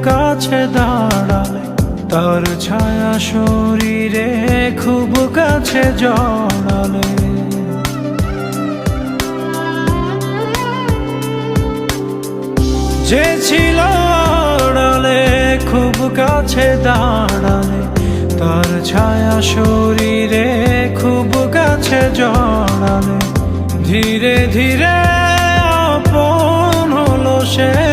কাছে দাঁড়ালে, তার ছায়া শরীরে খুব কাছে জড়ালে। যে ছিল আড়ালে খুব কাছে দাঁড়ালে, তার ছায়া শরীরে খুব কাছে জড়ালে। ধীরে ধীরে আপন হলো সে,